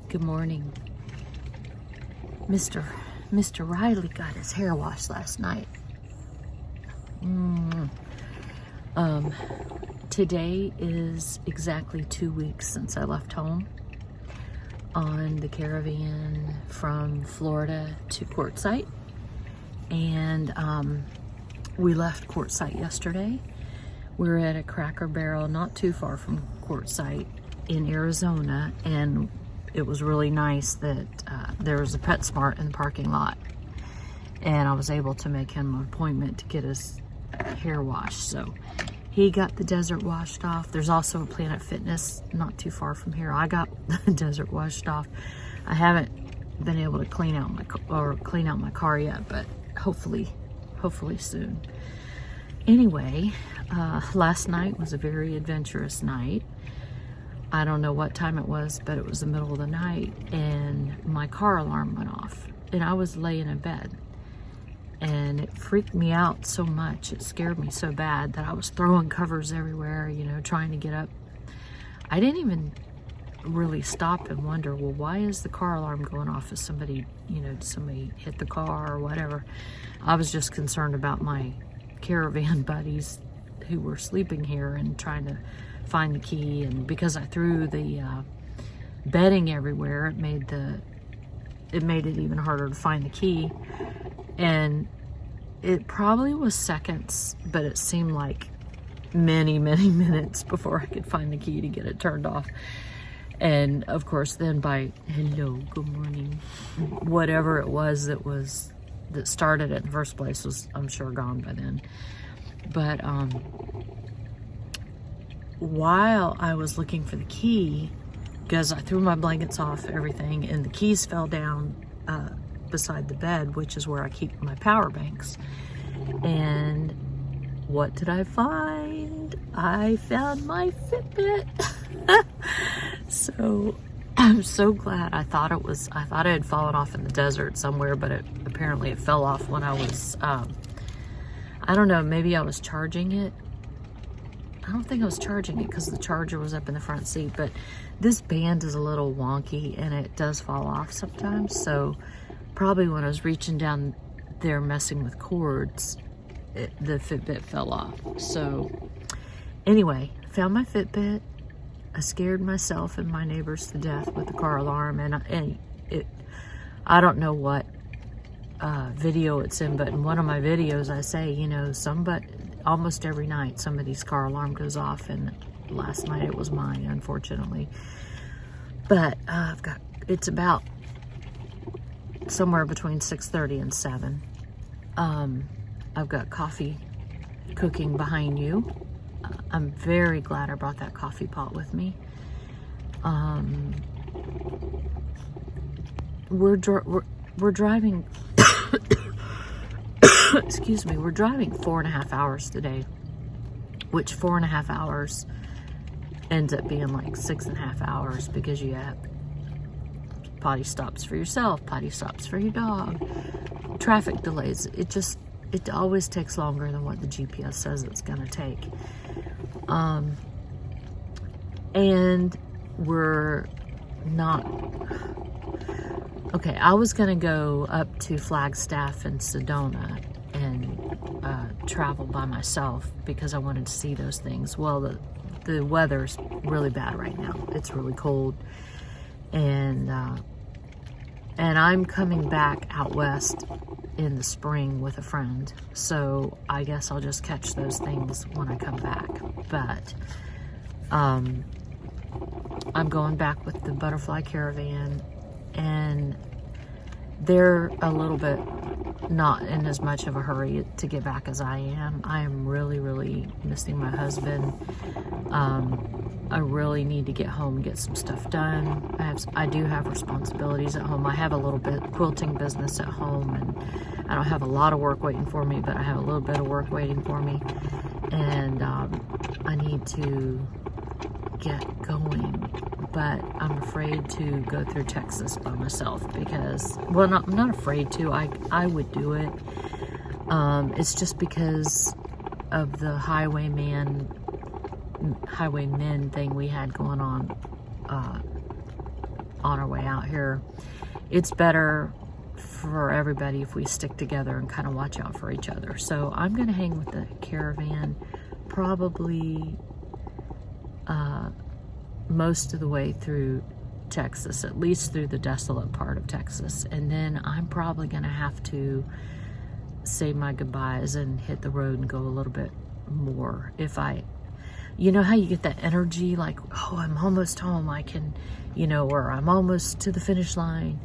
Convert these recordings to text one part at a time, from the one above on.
Good morning. Mr. Riley got his hair washed last night. Today is exactly 2 weeks since I left home on the caravan from Florida to Quartzsite. And we left Quartzsite yesterday. We were at a Cracker Barrel not too far from Quartzsite in Arizona, and it was really nice that there was a PetSmart in the parking lot, and I was able to make him an appointment to get his hair washed. So he got the desert washed off. There's also a Planet Fitness not too far from here. I got the desert washed off. I haven't been able to clean out my car yet, but hopefully soon. Anyway, last night was a very adventurous night. I don't know what time it was, but it was the middle of the night, and my car alarm went off, and I was laying in bed, and it freaked me out so much. It scared me so bad that I was throwing covers everywhere, trying to get up. I didn't even really stop and wonder, well, why is the car alarm going off? If somebody, did somebody hit the car or whatever? I was just concerned about my caravan buddies who were sleeping here and trying to find the key. And because I threw the bedding everywhere, it made it even harder to find the key. And it probably was seconds, but it seemed like many minutes before I could find the key to get it turned off. And of course, then hello, good morning, whatever it was that started it in the first place was, I'm sure, gone by then. But while I was looking for the key, because I threw my blankets off, everything, and the keys fell down beside the bed, which is where I keep my power banks. And what did I find? I found my Fitbit. So I'm so glad. I thought it had fallen off in the desert somewhere, but apparently it fell off when I was, I don't know, maybe I was charging it. I don't think I was charging it because the charger was up in the front seat, but this band is a little wonky and it does fall off sometimes. So probably when I was reaching down there messing with cords, the Fitbit fell off. So anyway, found my Fitbit. I scared myself and my neighbors to death with the car alarm, and I don't know what video it's in, but in one of my videos I say, almost every night somebody's car alarm goes off, and last night it was mine, unfortunately. But it's about somewhere between 6:30 and 7. I've got coffee cooking behind you. I'm very glad I brought that coffee pot with me. We're driving excuse me, we're driving 4.5 hours today, which 4.5 hours ends up being like 6.5 hours because you have potty stops for yourself, potty stops for your dog, traffic delays. It always takes longer than what the GPS says it's gonna take. And we're not, okay, I was gonna go up to Flagstaff and Sedona and travel by myself because I wanted to see those things. Well, the weather's really bad right now. It's really cold, and I'm coming back out west in the spring with a friend, so I guess I'll just catch those things when I come back. But I'm going back with the Butterfly Caravan, and they're a little bit not in as much of a hurry to get back as I am. I am really missing my husband. I really need to get home and get some stuff done. I do have responsibilities at home. I have a little bit quilting business at home, and I don't have a lot of work waiting for me, but I have a little bit of work waiting for me, and I need to get going. But I'm afraid to go through Texas by myself because, well, I'm not afraid to. I would do it. It's just because of the highwaymen thing we had going on on our way out here. It's better for everybody if we stick together and kind of watch out for each other. So I'm going to hang with the caravan probably most of the way through Texas, at least through the desolate part of Texas. And then I'm probably going to have to say my goodbyes and hit the road and go a little bit more. You know how you get that energy, like, oh, I'm almost home, I can, or I'm almost to the finish line.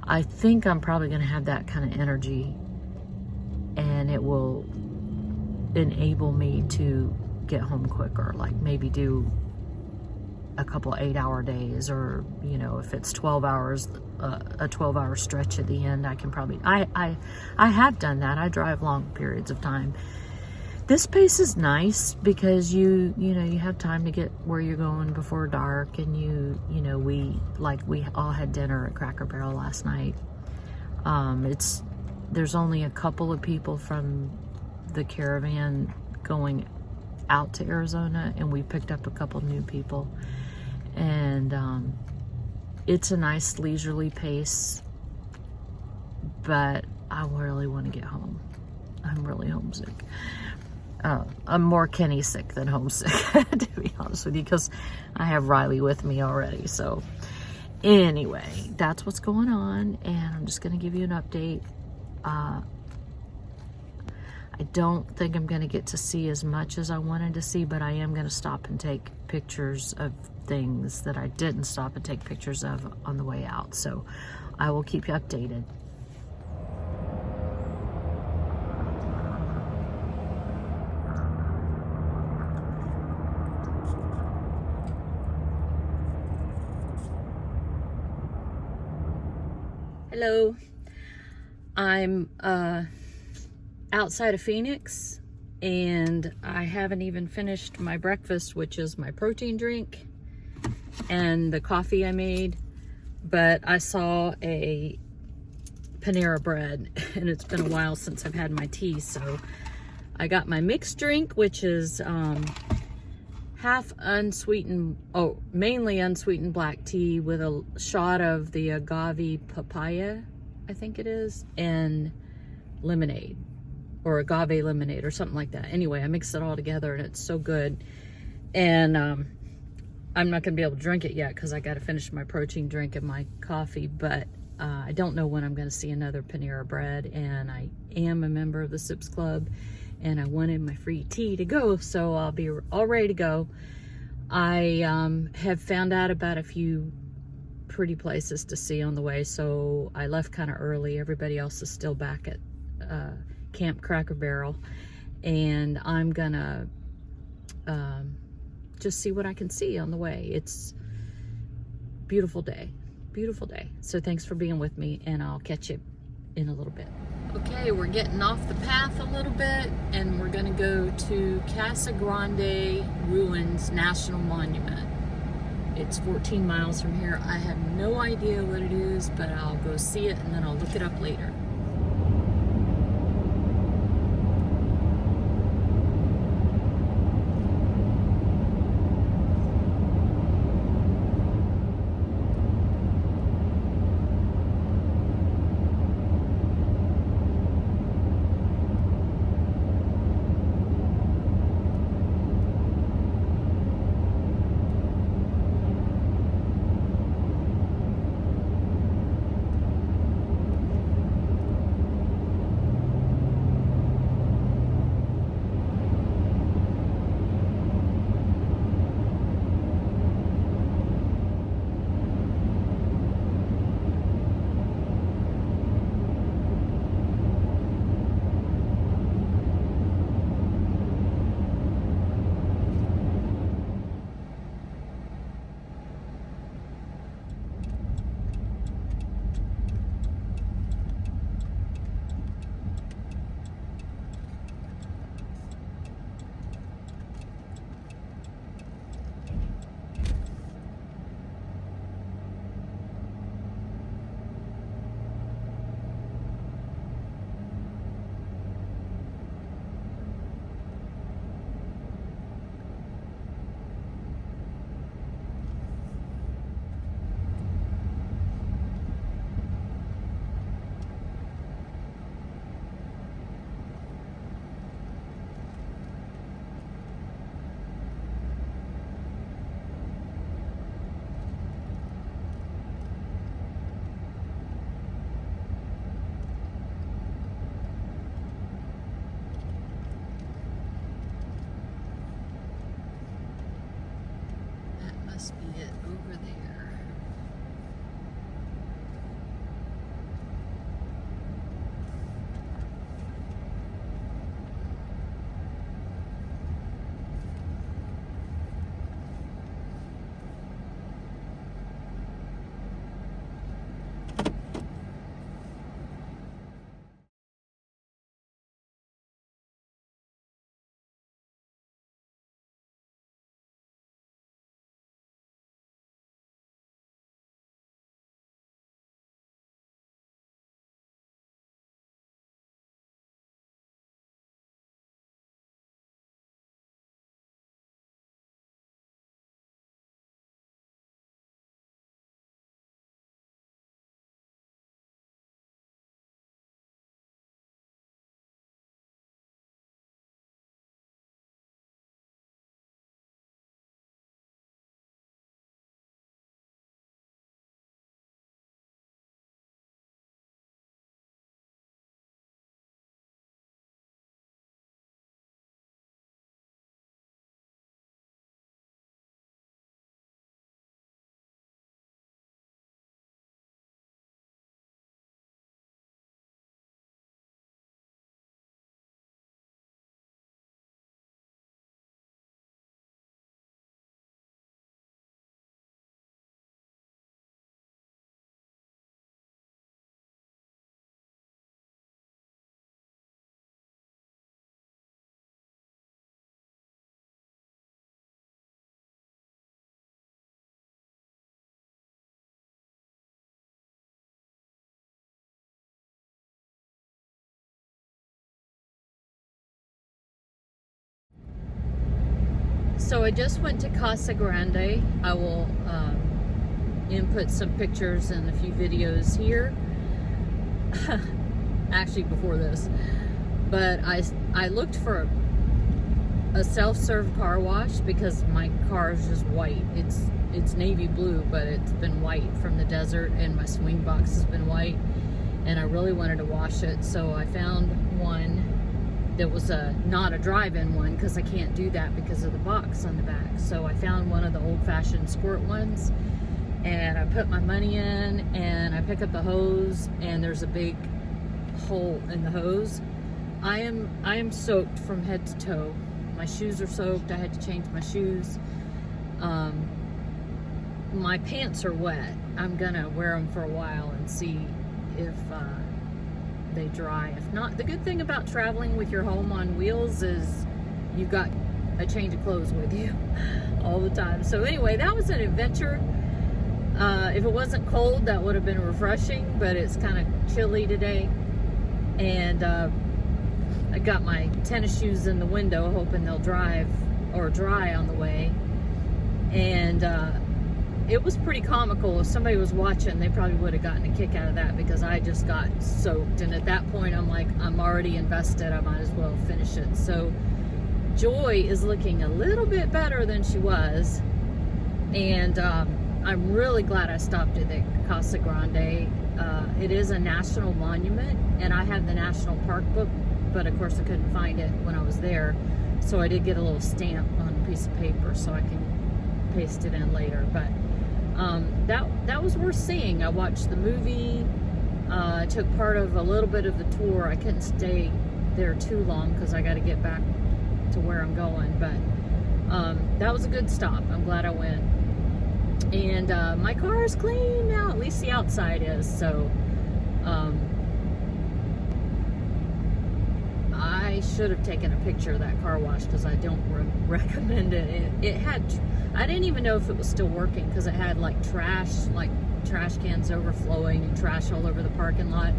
I think I'm probably going to have that kind of energy, and it will enable me to get home quicker, like maybe do a couple 8-hour days, or if it's 12 hours, a 12-hour stretch at the end. I can probably I have done that. I drive long periods of time. This pace is nice because you have time to get where you're going before dark, and we all had dinner at Cracker Barrel last night. There's only a couple of people from the caravan going out to Arizona, and we picked up a couple new people, and it's a nice leisurely pace, but I really want to get home. I'm really homesick. I'm more Kenny sick than homesick, to be honest with you, because I have Riley with me already. So anyway, that's what's going on, and I'm just going to give you an update. I don't think I'm going to get to see as much as I wanted to see, but I am going to stop and take pictures of things that I didn't stop and take pictures of on the way out. So I will keep you updated. Hello. I'm outside of Phoenix, and I haven't even finished my breakfast, which is my protein drink and the coffee I made, but I saw a Panera Bread, and it's been a while since I've had my tea, so I got my mixed drink, which is half unsweetened, mainly unsweetened black tea with a shot of the agave papaya, I think it is, and lemonade, or agave lemonade or something like that. Anyway, I mixed it all together, and it's so good. And I'm not gonna be able to drink it yet because I got to finish my protein drink and my coffee, but I don't know when I'm gonna see another Panera Bread, and I am a member of the Sips Club, and I wanted my free tea to go, so I'll be all ready to go. I have found out about a few pretty places to see on the way, so I left kind of early. Everybody else is still back at Camp Cracker Barrel, and I'm gonna just see what I can see on the way. It's beautiful day, beautiful day. So thanks for being with me, and I'll catch you in a little bit. Okay, we're getting off the path a little bit, and we're gonna go to Casa Grande Ruins National Monument. It's 14 miles from here. I have no idea what it is, but I'll go see it, and then I'll look it up later. So I just went to Casa Grande. I will input some pictures and a few videos here. Actually, before this. But I looked for a self-serve car wash because my car is just white. It's navy blue, but it's been white from the desert, and my swing box has been white, and I really wanted to wash it. So I found one that was not a drive-in one, because I can't do that because of the box on the back. So I found one of the old-fashioned squirt ones, and I put my money in, and I pick up the hose, and there's a big hole in the hose. I am soaked from head to toe. My shoes are soaked. I had to change my shoes. My pants are wet. I'm gonna wear them for a while and see if they dry. If not, the good thing about traveling with your home on wheels is you've got a change of clothes with you all the time. So anyway, that was an adventure. If it wasn't cold, that would have been refreshing, but it's kind of chilly today. And I got my tennis shoes in the window, hoping they'll dry on the way. And it was pretty comical. If somebody was watching, they probably would have gotten a kick out of that, because I just got soaked. And at that point, I'm like, I'm already invested. I might as well finish it. So Joy is looking a little bit better than she was. And I'm really glad I stopped at the Casa Grande. It is a national monument, and I have the national park book, but of course I couldn't find it when I was there. So I did get a little stamp on a piece of paper so I can paste it in later. But that was worth seeing. I watched the movie. I took part of a little bit of the tour. I couldn't stay there too long because I got to get back to where I'm going. But that was a good stop. I'm glad I went. And my car is clean now. At least the outside is. So I should have taken a picture of that car wash, because I don't recommend it. It had, I didn't even know if it was still working, because it had like trash cans overflowing and trash all over the parking lot.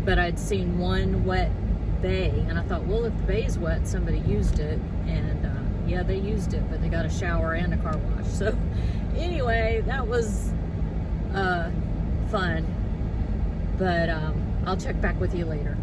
But I'd seen one wet bay, and I thought, well, if the bay's wet, somebody used it. And yeah, they used it, but they got a shower and a car wash. So anyway, that was fun. But I'll check back with you later.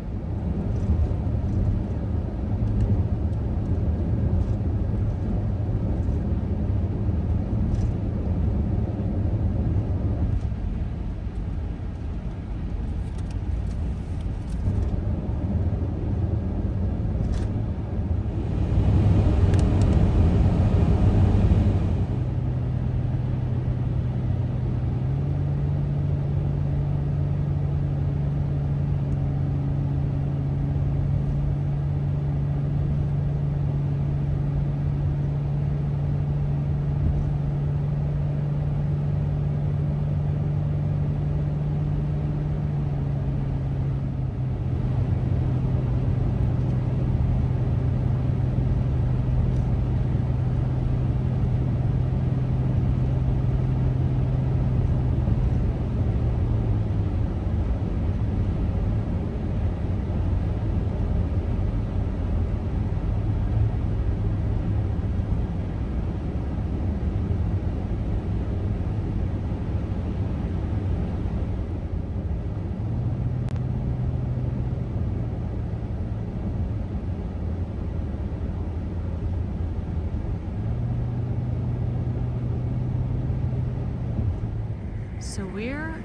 So we're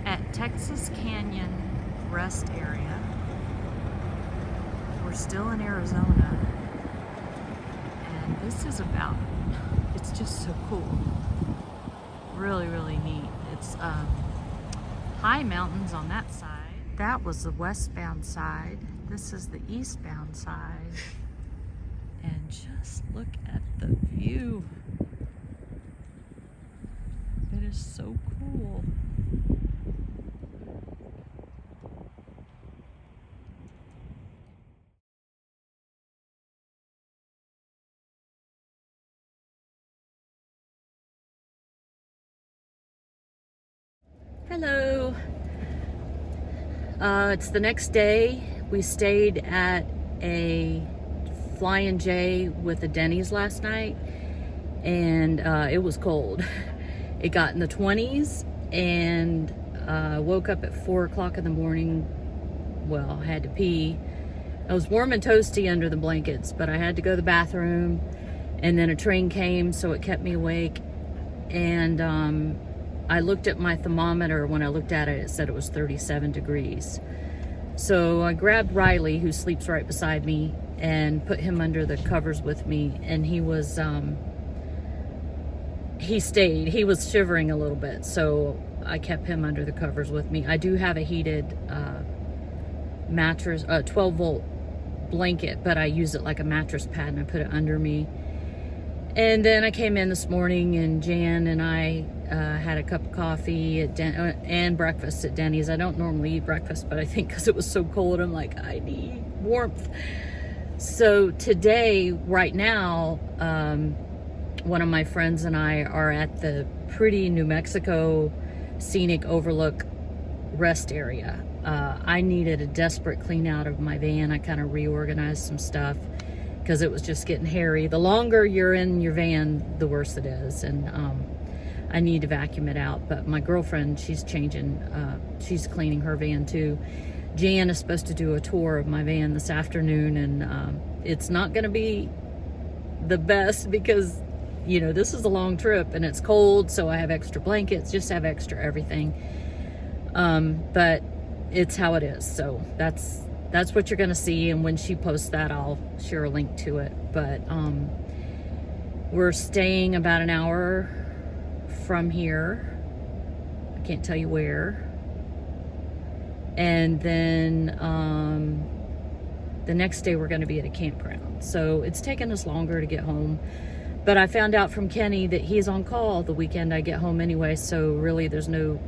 at Texas Canyon Rest Area. We're still in Arizona. And this is about, it's just so cool. Really, really neat. It's high mountains on that side. That was the westbound side. This is the eastbound side. And just look at the view. It is so cool. Hello. It's the next day. We stayed at a Flying J with the Denny's last night, and it was cold. It got in the 20s, and woke up at 4 o'clock in the morning. Well, I had to pee. I was warm and toasty under the blankets, but I had to go to the bathroom, and then a train came, so it kept me awake. And I looked at my thermometer. When I looked at it, it said it was 37 degrees. So I grabbed Riley, who sleeps right beside me, and put him under the covers with me, and he was he stayed. He was shivering a little bit, so I kept him under the covers with me. I do have a heated mattress, 12-volt blanket, but I use it like a mattress pad, and I put it under me. And then I came in this morning, and Jan and I had a cup of coffee at and breakfast at Denny's. I don't normally eat breakfast, but I think because it was so cold, I'm like, I need warmth. So today, right now, one of my friends and I are at the pretty New Mexico scenic overlook rest area. I needed a desperate clean out of my van. I kind of reorganized some stuff because it was just getting hairy. The longer you're in your van, the worse it is. And I need to vacuum it out. But my girlfriend, she's cleaning her van too. Jan is supposed to do a tour of my van this afternoon, and it's not going to be the best because, you know, this is a long trip and it's cold, so I have extra blankets, just have extra everything. But it's how it is. So that's what you're going to see, and when she posts that, I'll share a link to it. But we're staying about an hour from here. I can't tell you where. And then the next day we're going to be at a campground. So it's taken us longer to get home. But I found out from Kenny that he's on call the weekend I get home anyway. So really there's no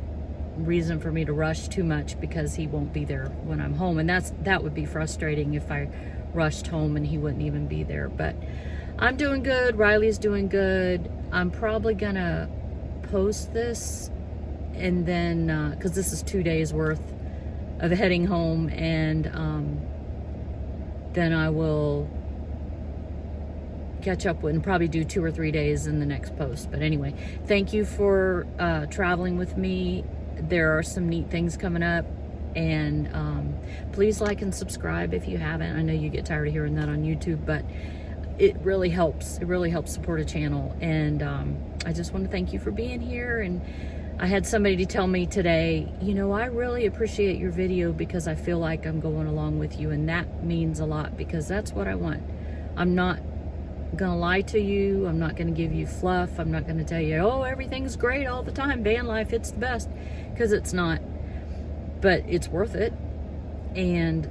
reason for me to rush too much because he won't be there when I'm home. And that would be frustrating if I rushed home and he wouldn't even be there. But I'm doing good. Riley's doing good. I'm probably going to post this, and then because this is 2 days worth of heading home, and then I will catch up with and probably do 2 or 3 days in the next post. But anyway, thank you for traveling with me. There are some neat things coming up, and please like and subscribe if you haven't. I know you get tired of hearing that on YouTube, but it really helps. It really helps support a channel, and I just want to thank you for being here. And I had somebody tell me today, you know, I really appreciate your video because I feel like I'm going along with you, and that means a lot because that's what I want. I'm not gonna lie to you. I'm not gonna give you fluff. I'm not gonna tell you, oh, everything's great all the time, van life, it's the best, because it's not. But it's worth it, and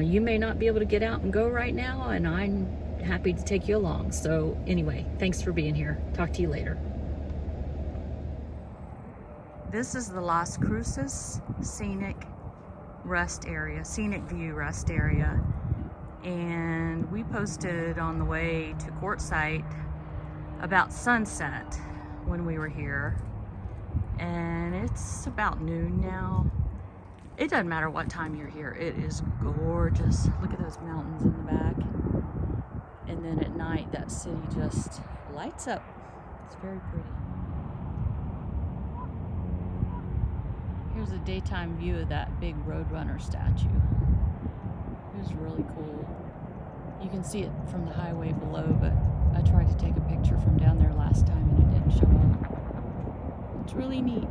you may not be able to get out and go right now, and I'm happy to take you along. So anyway, thanks for being here. Talk to you later. This is the Las Cruces Scenic Rest Area, Scenic View Rest Area. And we posted on the way to Quartzsite about sunset when we were here. And it's about noon now. It doesn't matter what time you're here. It is gorgeous. Look at those mountains in the back. And then at night, that city just lights up. It's very pretty. Here's a daytime view of that big Roadrunner statue. It was really cool. You can see it from the highway below, but I tried to take a picture from down there last time and it didn't show up. It's really neat.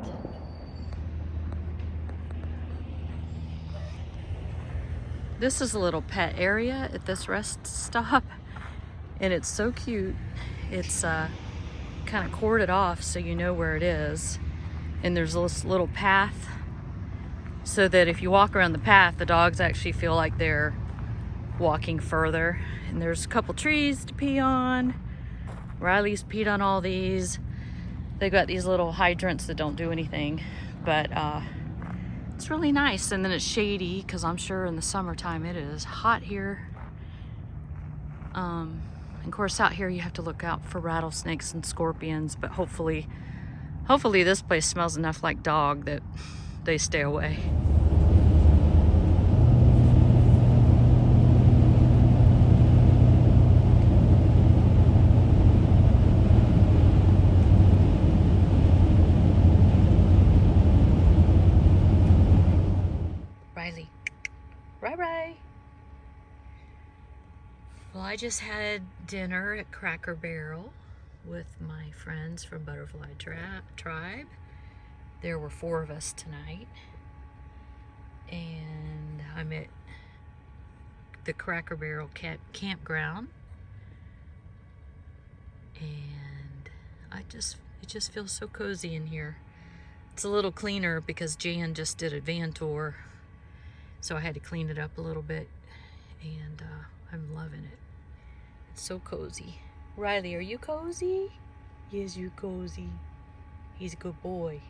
This is a little pet area at this rest stop, and it's so cute. It's kind of corded off so you know where it is. And there's this little path so that if you walk around the path, the dogs actually feel like they're walking further. And there's a couple trees to pee on. Riley's peed on all these. They've got these little hydrants that don't do anything, but it's really nice. And then it's shady because I'm sure in the summertime it is hot here. And of course out here you have to look out for rattlesnakes and scorpions, but hopefully this place smells enough like dog that they stay away. Well, I just had dinner at Cracker Barrel with my friends from Butterfly Tribe. There were 4 of us tonight. And I'm at the Cracker Barrel campground. And it just feels so cozy in here. It's a little cleaner because Jan just did a van tour. So I had to clean it up a little bit. And I'm loving it. It's so cozy. Riley, are you cozy? Yes, you're cozy. He's a good boy.